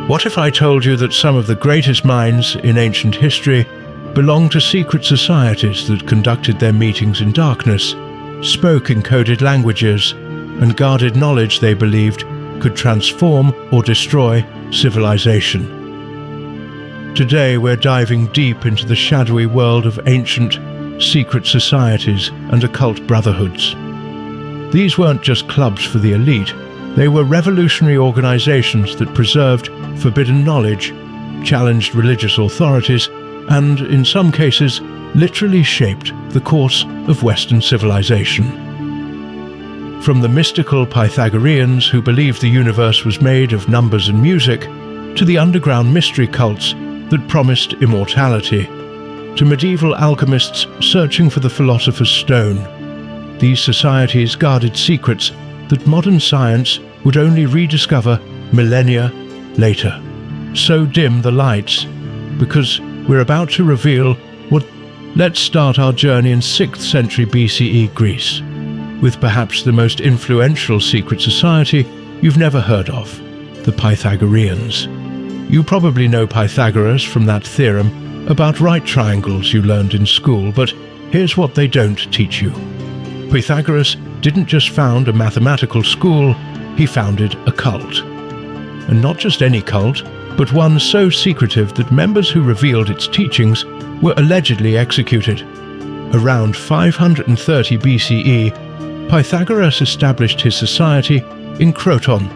What if I told you that some of the greatest minds in ancient history belonged to secret societies that conducted their meetings in darkness, spoke in coded languages, and guarded knowledge they believed could transform or destroy civilization? Today we're diving deep into the shadowy world of ancient secret societies and occult brotherhoods. These weren't just clubs for the elite, they were revolutionary organizations that preserved forbidden knowledge, challenged religious authorities, and, in some cases, literally shaped the course of Western civilization. From the mystical Pythagoreans who believed the universe was made of numbers and music, to the underground mystery cults that promised immortality, to medieval alchemists searching for the philosopher's stone, these societies guarded secrets that modern science would only rediscover millennia later. So dim the lights, because we're about to reveal what... Let's start our journey in 6th century BCE Greece, with perhaps the most influential secret society you've never heard of, the Pythagoreans. You probably know Pythagoras from that theorem about right triangles you learned in school, but here's what they don't teach you. Pythagoras didn't just found a mathematical school, he founded a cult. And not just any cult, but one so secretive that members who revealed its teachings were allegedly executed. Around 530 BCE, Pythagoras established his society in Croton,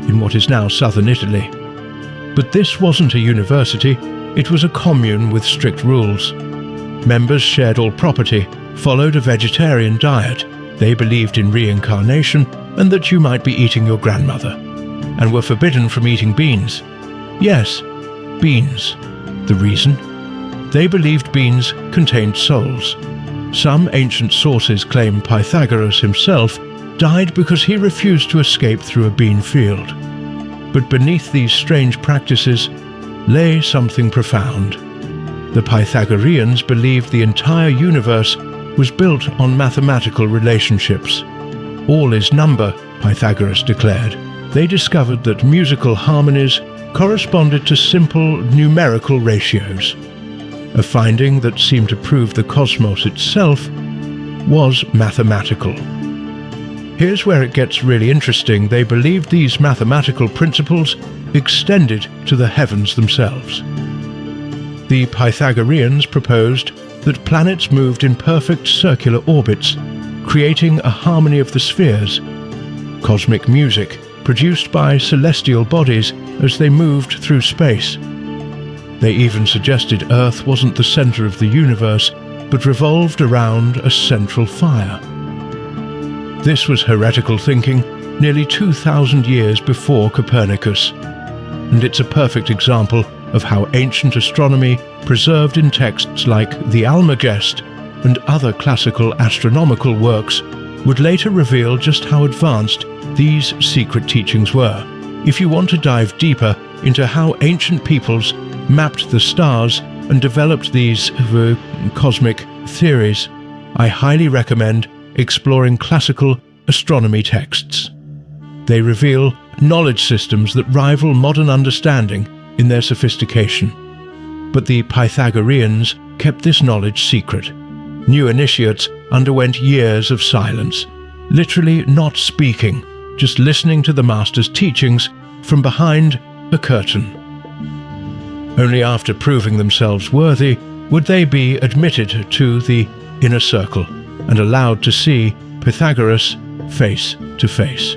in what is now southern Italy. But this wasn't a university, it was a commune with strict rules. Members shared all property, followed a vegetarian diet, they believed in reincarnation and that you might be eating your grandmother, and were forbidden from eating beans. Yes, beans. The reason? They believed beans contained souls. Some ancient sources claim Pythagoras himself died because he refused to escape through a bean field. But beneath these strange practices lay something profound. The Pythagoreans believed the entire universe was built on mathematical relationships. All is number, Pythagoras declared. They discovered that musical harmonies corresponded to simple numerical ratios, a finding that seemed to prove the cosmos itself was mathematical. Here's where it gets really interesting. They believed these mathematical principles extended to the heavens themselves. The Pythagoreans proposed that planets moved in perfect circular orbits, creating a harmony of the spheres, cosmic music produced by celestial bodies as they moved through space. They even suggested Earth wasn't the center of the universe, but revolved around a central fire. This was heretical thinking nearly 2,000 years before Copernicus, and it's a perfect example of how ancient astronomy, preserved in texts like the Almagest and other classical astronomical works, would later reveal just how advanced these secret teachings were. If you want to dive deeper into how ancient peoples mapped the stars and developed these cosmic theories, I highly recommend exploring classical astronomy texts. They reveal knowledge systems that rival modern understanding in their sophistication. But the Pythagoreans kept this knowledge secret. New initiates underwent years of silence, literally not speaking, just listening to the master's teachings from behind a curtain. Only after proving themselves worthy would they be admitted to the inner circle and allowed to see Pythagoras face to face.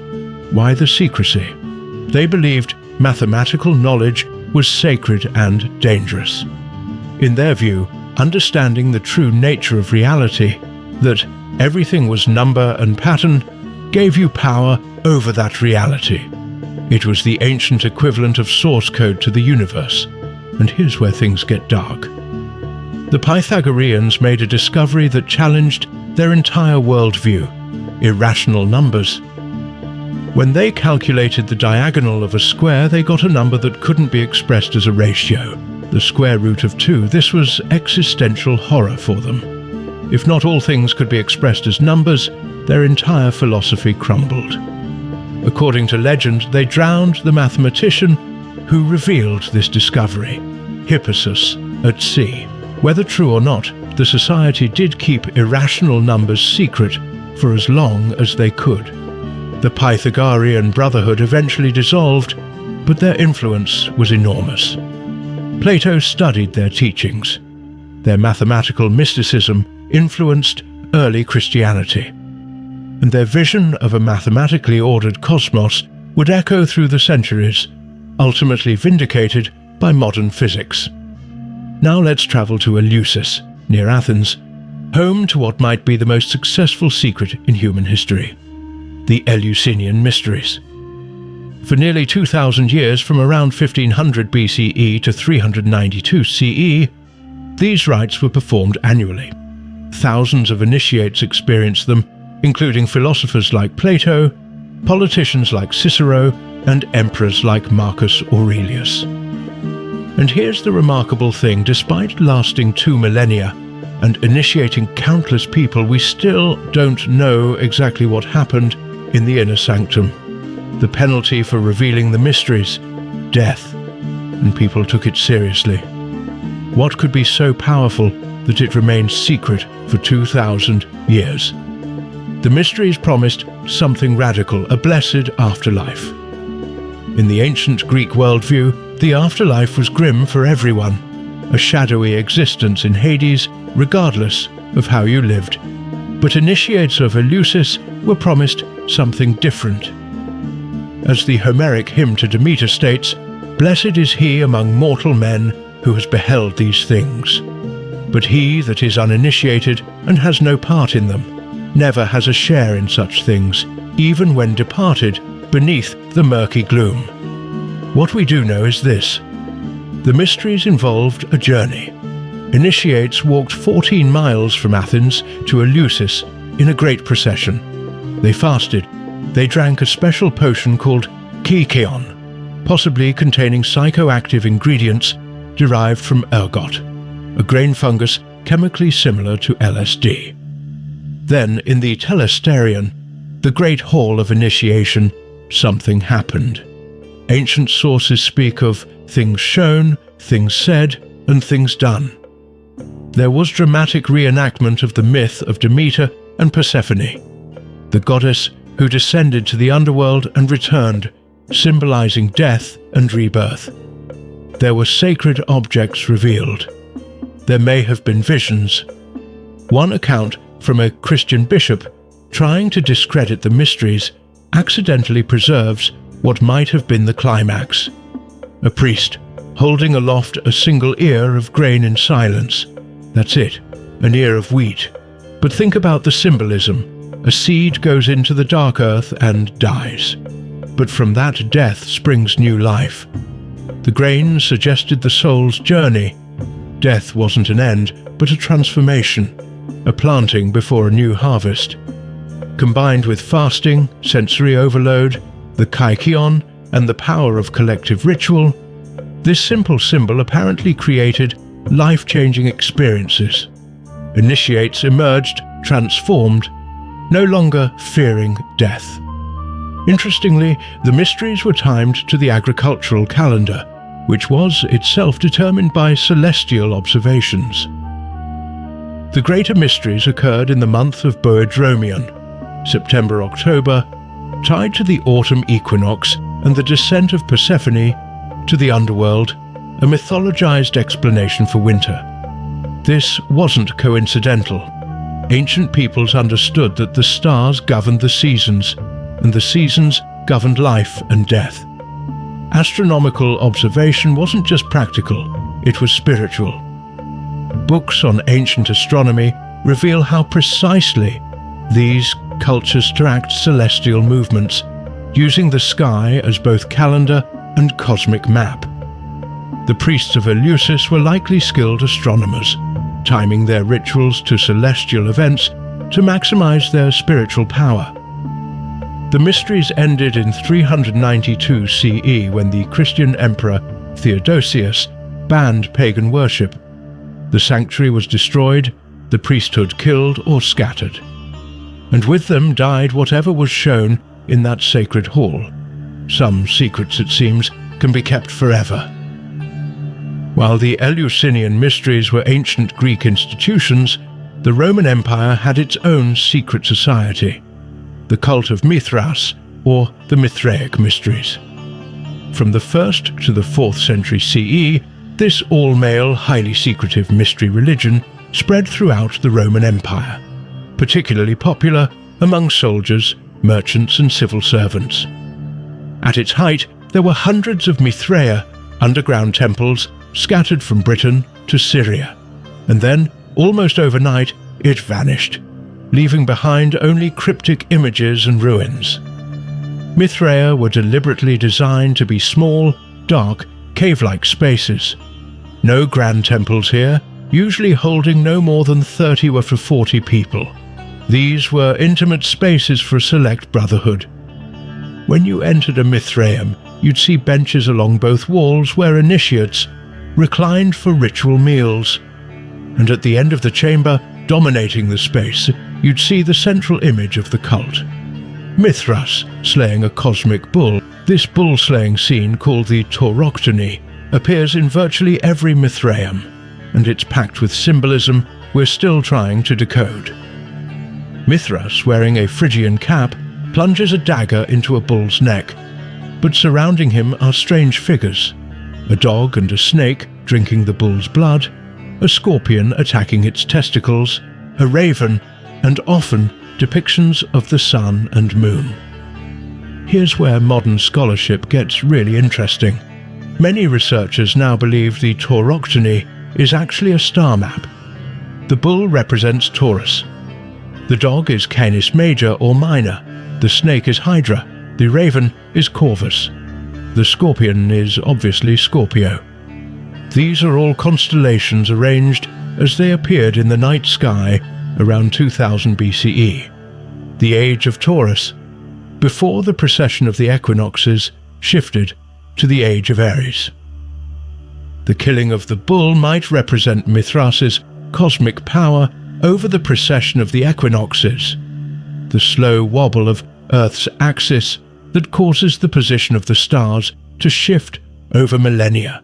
Why the secrecy? They believed mathematical knowledge was sacred and dangerous. In their view, understanding the true nature of reality, that everything was number and pattern, gave you power over that reality. It was the ancient equivalent of source code to the universe. And here's where things get dark. The Pythagoreans made a discovery that challenged their entire worldview: irrational numbers. When they calculated the diagonal of a square, they got a number that couldn't be expressed as a ratio, the square root of 2. This was existential horror for them. If not all things could be expressed as numbers, their entire philosophy crumbled. According to legend, they drowned the mathematician who revealed this discovery, Hippasus at sea. Whether true or not, the society did keep irrational numbers secret for as long as they could. The Pythagorean Brotherhood eventually dissolved, but their influence was enormous. Plato studied their teachings. Their mathematical mysticism influenced early Christianity, and their vision of a mathematically ordered cosmos would echo through the centuries, ultimately vindicated by modern physics. Now let's travel to Eleusis, near Athens, home to what might be the most successful secret in human history, the Eleusinian Mysteries. For nearly 2,000 years, from around 1500 BCE to 392 CE, these rites were performed annually. Thousands of initiates experienced them, including philosophers like Plato, politicians like Cicero, and emperors like Marcus Aurelius. And here's the remarkable thing: despite lasting 2 millennia and initiating countless people, we still don't know exactly what happened in the inner sanctum. The penalty for revealing the mysteries: death, and people took it seriously. What could be so powerful that it remained secret for 2,000 years? The mysteries promised something radical, a blessed afterlife. In the ancient Greek worldview, the afterlife was grim for everyone, a shadowy existence in Hades, regardless of how you lived. But initiates of Eleusis were promised something different. As the Homeric Hymn to Demeter states, "Blessed is he among mortal men who has beheld these things. But he that is uninitiated and has no part in them, never has a share in such things, even when departed beneath the murky gloom." What we do know is this: the mysteries involved a journey. Initiates walked 14 miles from Athens to Eleusis in a great procession. They fasted. They drank a special potion called kykeon, possibly containing psychoactive ingredients derived from ergot, a grain fungus chemically similar to LSD. Then, in the telesterion, the great hall of initiation, something happened. Ancient sources speak of things shown, things said, and things done. There was dramatic reenactment of the myth of Demeter and Persephone, the goddess who descended to the underworld and returned, symbolizing death and rebirth. There were sacred objects revealed. There may have been visions. One account from a Christian bishop trying to discredit the mysteries accidentally preserves what might have been the climax. A priest holding aloft a single ear of grain in silence. That's it, an ear of wheat. But think about the symbolism. A seed goes into the dark earth and dies. But from that death springs new life. The grain suggested the soul's journey. Death wasn't an end, but a transformation, a planting before a new harvest. Combined with fasting, sensory overload, the kykeon, and the power of collective ritual, this simple symbol apparently created life-changing experiences. Initiates emerged, transformed, no longer fearing death. Interestingly, the mysteries were timed to the agricultural calendar, which was itself determined by celestial observations. The greater mysteries occurred in the month of Boedromion, September-October, tied to the autumn equinox and the descent of Persephone to the underworld, a mythologized explanation for winter. This wasn't coincidental. Ancient peoples understood that the stars governed the seasons, and the seasons governed life and death. Astronomical observation wasn't just practical, it was spiritual. Books on ancient astronomy reveal how precisely these cultures tracked celestial movements, using the sky as both calendar and cosmic map. The priests of Eleusis were likely skilled astronomers, timing their rituals to celestial events to maximize their spiritual power. The mysteries ended in 392 CE when the Christian emperor Theodosius banned pagan worship. The sanctuary was destroyed, the priesthood killed or scattered. And with them died whatever was shown in that sacred hall. Some secrets, it seems, can be kept forever. While the Eleusinian Mysteries were ancient Greek institutions, the Roman Empire had its own secret society, the cult of Mithras, or the Mithraic Mysteries. From the 1st to the 4th century CE, this all-male, highly secretive mystery religion spread throughout the Roman Empire, particularly popular among soldiers, merchants and civil servants. At its height, there were hundreds of Mithraea, underground temples, scattered from Britain to Syria, and then, almost overnight, it vanished, leaving behind only cryptic images and ruins. Mithraea were deliberately designed to be small, dark, cave-like spaces. No grand temples here, usually holding no more than 30 or 40 people. These were intimate spaces for a select brotherhood. When you entered a Mithraeum, you'd see benches along both walls where initiates reclined for ritual meals, and at the end of the chamber, dominating the space, you'd see the central image of the cult. Mithras slaying a cosmic bull. This bull-slaying scene, called the tauroctony, appears in virtually every Mithraeum, and it's packed with symbolism we're still trying to decode. Mithras, wearing a Phrygian cap, plunges a dagger into a bull's neck, but surrounding him are strange figures: a dog and a snake drinking the bull's blood, a scorpion attacking its testicles, a raven, and often depictions of the sun and moon. Here's where modern scholarship gets really interesting. Many researchers now believe the tauroctony is actually a star map. The bull represents Taurus. The dog is Canis Major or Minor. The snake is Hydra. The raven is Corvus. The scorpion is obviously Scorpio. These are all constellations arranged as they appeared in the night sky around 2000 BCE, the age of Taurus, before the precession of the equinoxes shifted to the age of Aries. The killing of the bull might represent Mithras's cosmic power over the precession of the equinoxes, the slow wobble of Earth's axis that causes the position of the stars to shift over millennia.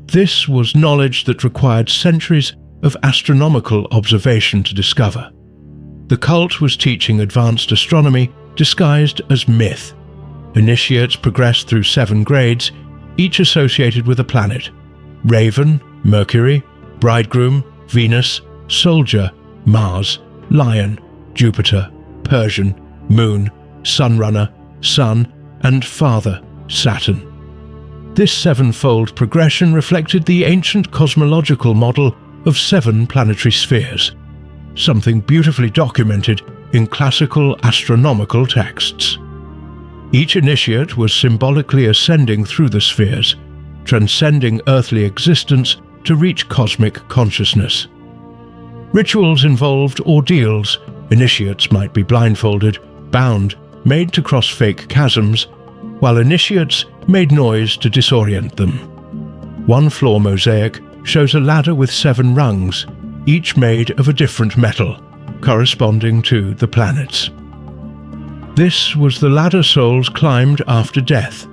This was knowledge that required centuries of astronomical observation to discover. The cult was teaching advanced astronomy disguised as myth. Initiates progressed through 7 grades, each associated with a planet: Raven, Mercury; Bridegroom, Venus; Soldier, Mars; Lion, Jupiter; Persian, Moon; Sunrunner, Sun; and Father, Saturn. This 7-fold progression reflected the ancient cosmological model of 7 planetary spheres, something beautifully documented in classical astronomical texts. Each initiate was symbolically ascending through the spheres, transcending earthly existence to reach cosmic consciousness. Rituals involved ordeals. Initiates might be blindfolded, bound, made to cross fake chasms, while initiates made noise to disorient them. One floor mosaic shows a ladder with 7 rungs, each made of a different metal, corresponding to the planets. This was the ladder souls climbed after death.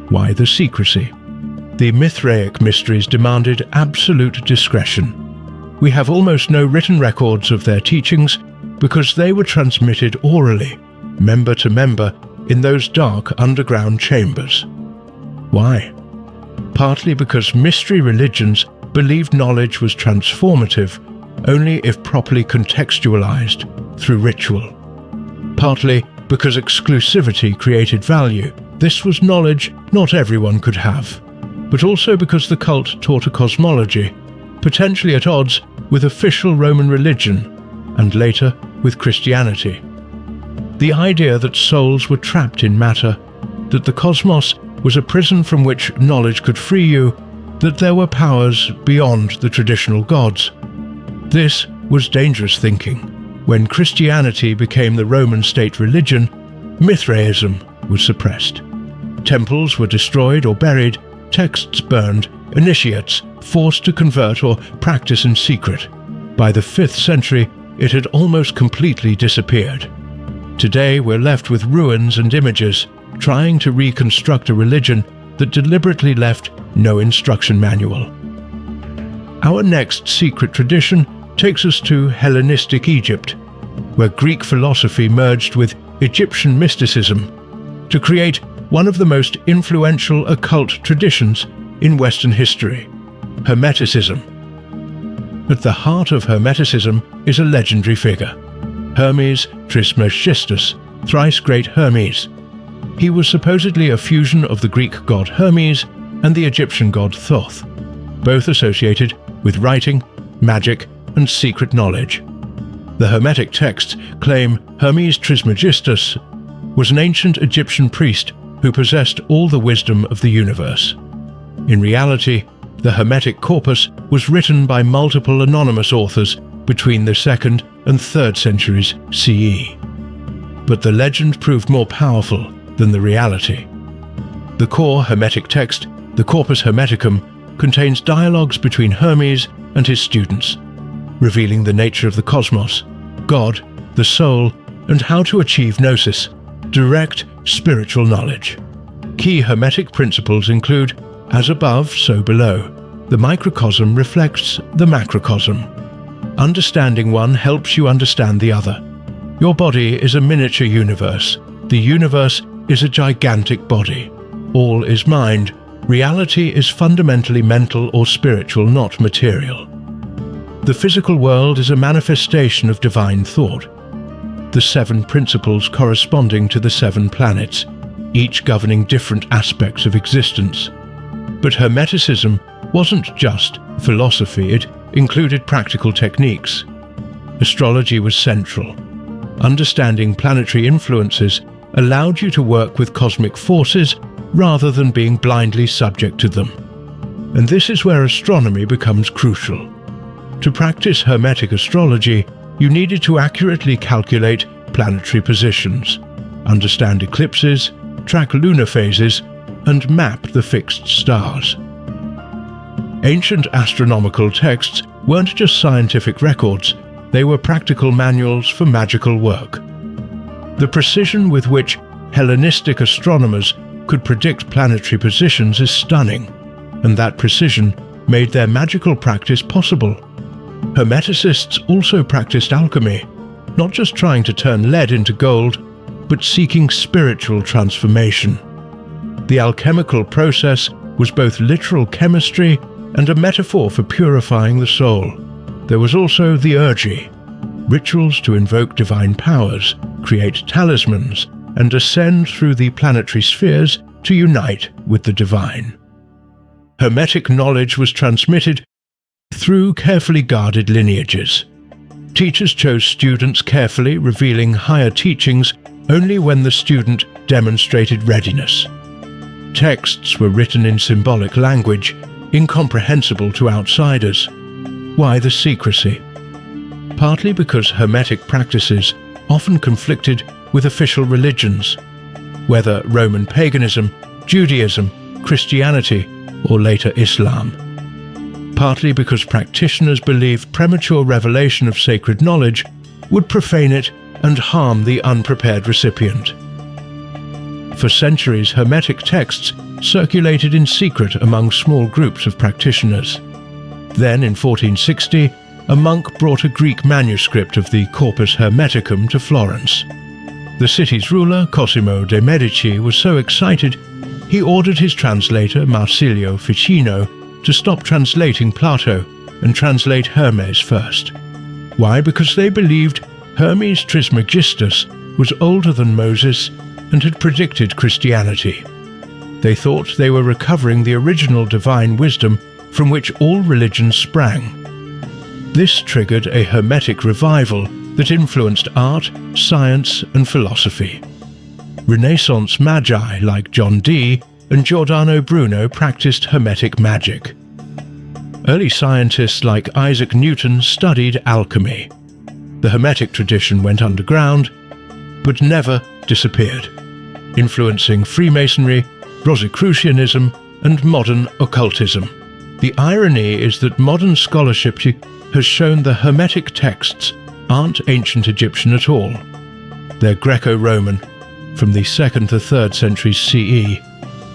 Why the secrecy? The Mithraic Mysteries demanded absolute discretion. We have almost no written records of their teachings because they were transmitted orally, member to member, in those dark underground chambers. Why? Partly because mystery religions believed knowledge was transformative only if properly contextualized through ritual. Partly because exclusivity created value. This was knowledge not everyone could have. But also because the cult taught a cosmology, potentially at odds with official Roman religion, and later with Christianity. The idea that souls were trapped in matter, that the cosmos was a prison from which knowledge could free you, that there were powers beyond the traditional gods. This was dangerous thinking. When Christianity became the Roman state religion, Mithraism was suppressed. Temples were destroyed or buried, texts burned, initiates forced to convert or practice in secret. By the 5th century, it had almost completely disappeared. Today we're left with ruins and images, trying to reconstruct a religion that deliberately left no instruction manual. Our next secret tradition takes us to Hellenistic Egypt, where Greek philosophy merged with Egyptian mysticism to create one of the most influential occult traditions in Western history, Hermeticism. At the heart of Hermeticism is a legendary figure, Hermes Trismegistus, thrice great Hermes. He was supposedly a fusion of the Greek god Hermes and the Egyptian god Thoth, both associated with writing, magic, and secret knowledge. The Hermetic texts claim Hermes Trismegistus was an ancient Egyptian priest who possessed all the wisdom of the universe. In reality, the Hermetic corpus was written by multiple anonymous authors between the 2nd and 3rd centuries CE. But the legend proved more powerful than the reality. The core Hermetic text, the Corpus Hermeticum, contains dialogues between Hermes and his students, revealing the nature of the cosmos, God, the soul, and how to achieve gnosis, direct spiritual knowledge. Key Hermetic principles include, as above, so below. The microcosm reflects the macrocosm. Understanding one helps you understand the other. Your body is a miniature universe. The universe is a gigantic body. All is mind. Reality is fundamentally mental or spiritual, not material. The physical world is a manifestation of divine thought. The 7 principles corresponding to the 7 planets, each governing different aspects of existence. But Hermeticism wasn't just philosophy, it included practical techniques. Astrology was central. Understanding planetary influences allowed you to work with cosmic forces rather than being blindly subject to them. And this is where astronomy becomes crucial. To practice Hermetic astrology, you needed to accurately calculate planetary positions, understand eclipses, track lunar phases, and map the fixed stars. Ancient astronomical texts weren't just scientific records, they were practical manuals for magical work. The precision with which Hellenistic astronomers could predict planetary positions is stunning, and that precision made their magical practice possible. Hermeticists also practiced alchemy, not just trying to turn lead into gold, but seeking spiritual transformation. The alchemical process was both literal chemistry and a metaphor for purifying the soul. There was also the urgy, rituals to invoke divine powers, create talismans, and ascend through the planetary spheres to unite with the divine. Hermetic knowledge was transmitted through carefully guarded lineages. Teachers chose students carefully, revealing higher teachings only when the student demonstrated readiness. Texts were written in symbolic language, incomprehensible to outsiders. Why the secrecy? Partly because Hermetic practices often conflicted with official religions, whether Roman paganism, Judaism, Christianity, or later Islam. Partly because practitioners believed premature revelation of sacred knowledge would profane it and harm the unprepared recipient. For centuries, Hermetic texts circulated in secret among small groups of practitioners. Then, in 1460, a monk brought a Greek manuscript of the Corpus Hermeticum to Florence. The city's ruler, Cosimo de' Medici, was so excited he ordered his translator, Marsilio Ficino, to stop translating Plato and translate Hermes first. Why? Because they believed Hermes Trismegistus was older than Moses and had predicted Christianity. They thought they were recovering the original divine wisdom from which all religions sprang. This triggered a Hermetic revival that influenced art, science, and philosophy. Renaissance magi like John Dee and Giordano Bruno practiced Hermetic magic. Early scientists like Isaac Newton studied alchemy. The Hermetic tradition went underground, but never disappeared, influencing Freemasonry, Rosicrucianism, and modern occultism. The irony is that modern scholarship has shown the Hermetic texts aren't ancient Egyptian at all. They're Greco-Roman, from the 2nd to 3rd centuries CE.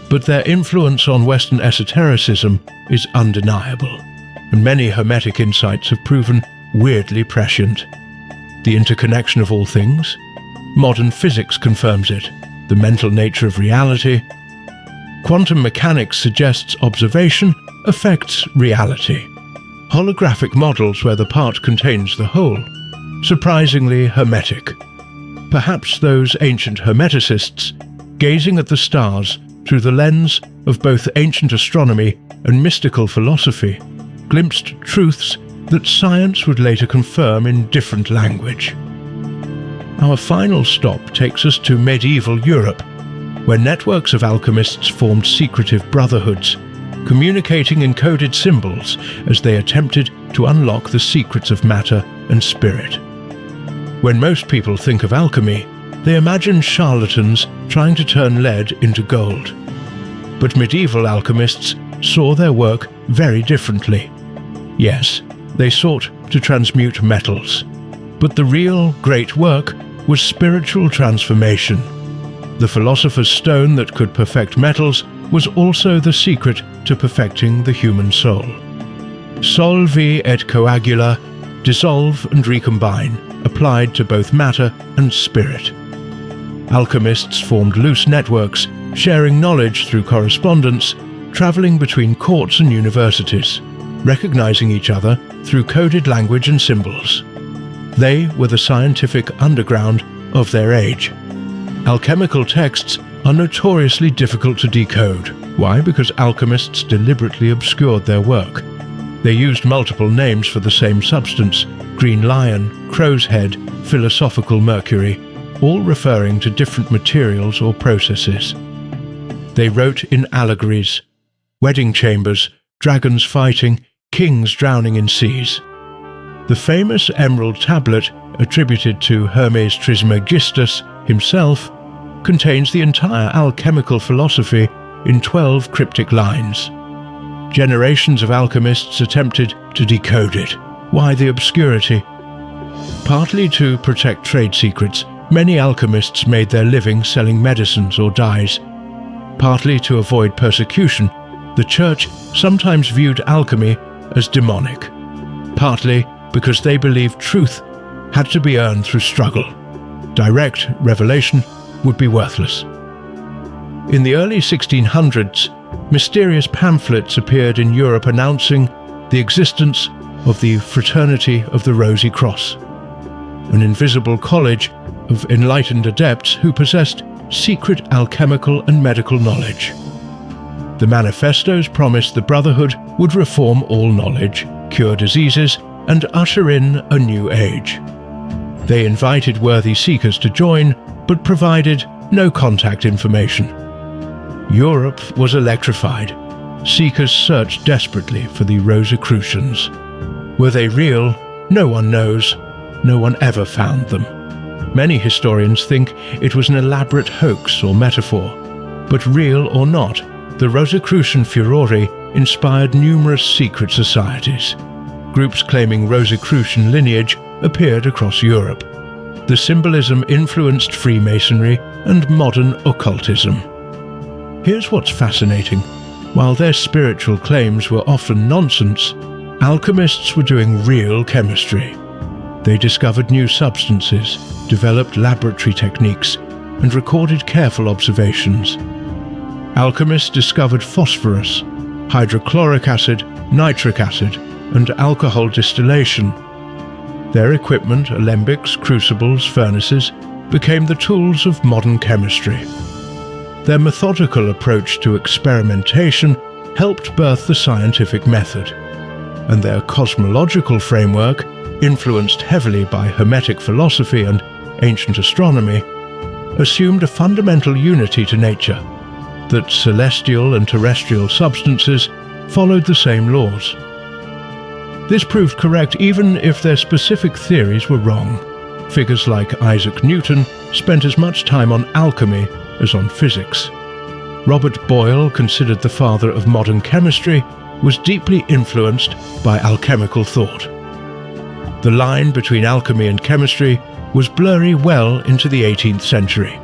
but their influence on Western esotericism is undeniable, and many Hermetic insights have proven weirdly prescient. The interconnection of all things? Modern physics confirms it. The mental nature of reality? Quantum mechanics suggests observation affects reality. Holographic models where the part contains the whole? Surprisingly Hermetic. Perhaps those ancient Hermeticists, gazing at the stars through the lens of both ancient astronomy and mystical philosophy, glimpsed truths that science would later confirm in different language. Our final stop takes us to medieval Europe, where networks of alchemists formed secretive brotherhoods, communicating in coded symbols as they attempted to unlock the secrets of matter and spirit. When most people think of alchemy, they imagine charlatans trying to turn lead into gold. But medieval alchemists saw their work very differently. Yes, they sought to transmute metals, but the real great work was spiritual transformation. The philosopher's stone that could perfect metals was also the secret to perfecting the human soul. Solvi et coagula, dissolve and recombine, applied to both matter and spirit. Alchemists formed loose networks, sharing knowledge through correspondence, traveling between courts and universities, recognizing each other through coded language and symbols. They were the scientific underground of their age. Alchemical texts are notoriously difficult to decode. Why? Because alchemists deliberately obscured their work. They used multiple names for the same substance: green lion, crow's head, philosophical mercury, all referring to different materials or processes. They wrote in allegories: wedding chambers, dragons fighting, kings drowning in seas. The famous emerald tablet, attributed to Hermes Trismegistus himself, contains the entire alchemical philosophy in 12 cryptic lines. Generations of alchemists attempted to decode it. Why the obscurity? Partly to protect trade secrets, many alchemists made their living selling medicines or dyes. Partly to avoid persecution, the Church sometimes viewed alchemy as demonic. Partly because they believed truth had to be earned through struggle. Direct revelation would be worthless. In the early 1600s, mysterious pamphlets appeared in Europe announcing the existence of the Fraternity of the Rosy Cross, an invisible college of enlightened adepts who possessed secret alchemical and medical knowledge. The manifestos promised the Brotherhood would reform all knowledge, cure diseases, and usher in a new age. They invited worthy seekers to join, but provided no contact information. Europe was electrified. Seekers searched desperately for the Rosicrucians. Were they real? No one knows. No one ever found them. Many historians think it was an elaborate hoax or metaphor. But real or not, the Rosicrucian furore inspired numerous secret societies. Groups claiming Rosicrucian lineage appeared across Europe. The symbolism influenced Freemasonry and modern occultism. Here's what's fascinating. While their spiritual claims were often nonsense, alchemists were doing real chemistry. They discovered new substances, developed laboratory techniques, and recorded careful observations. Alchemists discovered phosphorus, hydrochloric acid, nitric acid, and alcohol distillation. Their equipment, alembics, crucibles, furnaces, became the tools of modern chemistry. Their methodical approach to experimentation helped birth the scientific method, and their cosmological framework, influenced heavily by Hermetic philosophy and ancient astronomy, assumed a fundamental unity to nature, that celestial and terrestrial substances followed the same laws. This proved correct even if their specific theories were wrong. Figures like Isaac Newton spent as much time on alchemy as on physics. Robert Boyle, considered the father of modern chemistry, was deeply influenced by alchemical thought. The line between alchemy and chemistry was blurry well into the 18th century.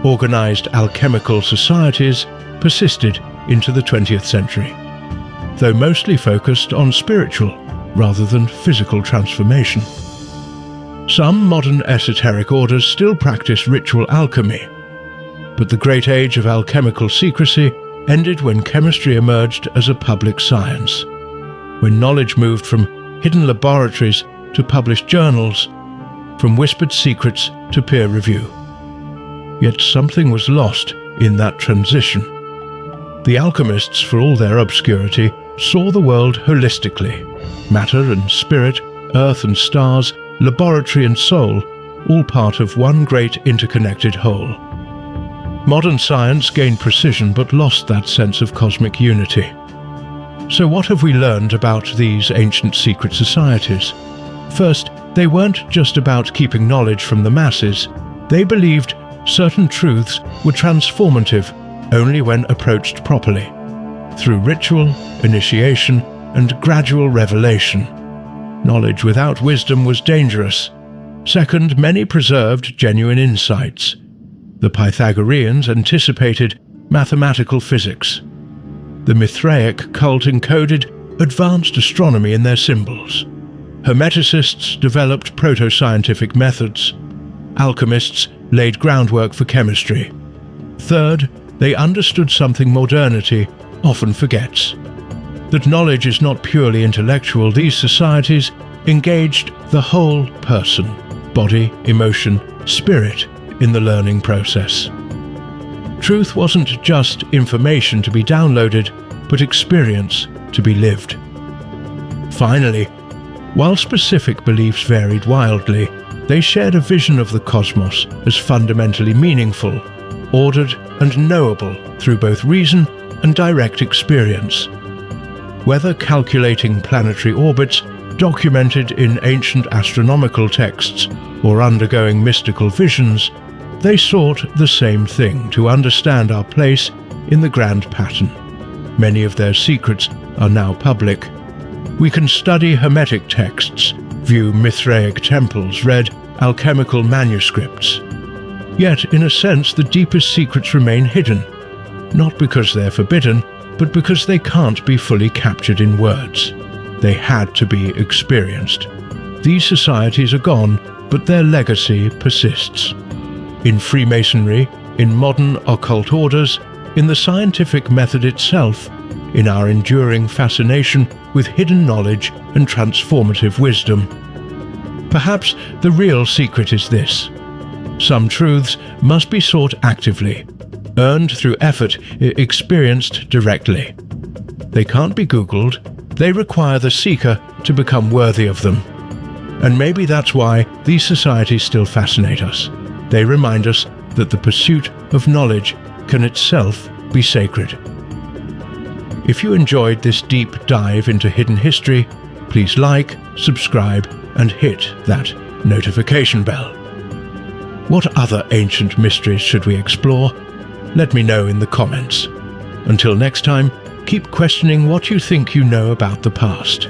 Organized alchemical societies persisted into the 20th century, though mostly focused on spiritual rather than physical transformation. Some modern esoteric orders still practice ritual alchemy, but the great age of alchemical secrecy ended when chemistry emerged as a public science, when knowledge moved from hidden laboratories to published journals, from whispered secrets to peer review. Yet something was lost in that transition. The alchemists, for all their obscurity, saw the world holistically. Matter and spirit, earth and stars, laboratory and soul, all part of one great interconnected whole. Modern science gained precision but lost that sense of cosmic unity. So what have we learned about these ancient secret societies? First, they weren't just about keeping knowledge from the masses. They believed certain truths were transformative only when approached properly, through ritual, initiation, and gradual revelation. Knowledge without wisdom was dangerous. Second, many preserved genuine insights. The Pythagoreans anticipated mathematical physics. The Mithraic cult encoded advanced astronomy in their symbols. Hermeticists developed proto-scientific methods. Alchemists laid groundwork for chemistry. Third, they understood something modernity often forgets. That knowledge is not purely intellectual. These societies engaged the whole person, body, emotion, spirit, in the learning process. Truth wasn't just information to be downloaded, but experience to be lived. Finally, while specific beliefs varied wildly, they shared a vision of the cosmos as fundamentally meaningful, ordered and knowable through both reason and direct experience. Whether calculating planetary orbits documented in ancient astronomical texts or undergoing mystical visions, they sought the same thing: to understand our place in the grand pattern. Many of their secrets are now public. We can study Hermetic texts, view Mithraic temples, read alchemical manuscripts. Yet, in a sense, the deepest secrets remain hidden, not because they're forbidden, but because they can't be fully captured in words. They had to be experienced. These societies are gone, but their legacy persists. In Freemasonry, in modern occult orders, in the scientific method itself, in our enduring fascination with hidden knowledge and transformative wisdom. Perhaps the real secret is this: some truths must be sought actively, earned through effort, experienced directly. They can't be Googled. They require the seeker to become worthy of them. And maybe that's why these societies still fascinate us. They remind us that the pursuit of knowledge can itself be sacred. If you enjoyed this deep dive into hidden history, please like, subscribe, and hit that notification bell. What other ancient mysteries should we explore? Let me know in the comments. Until next time, keep questioning what you think you know about the past.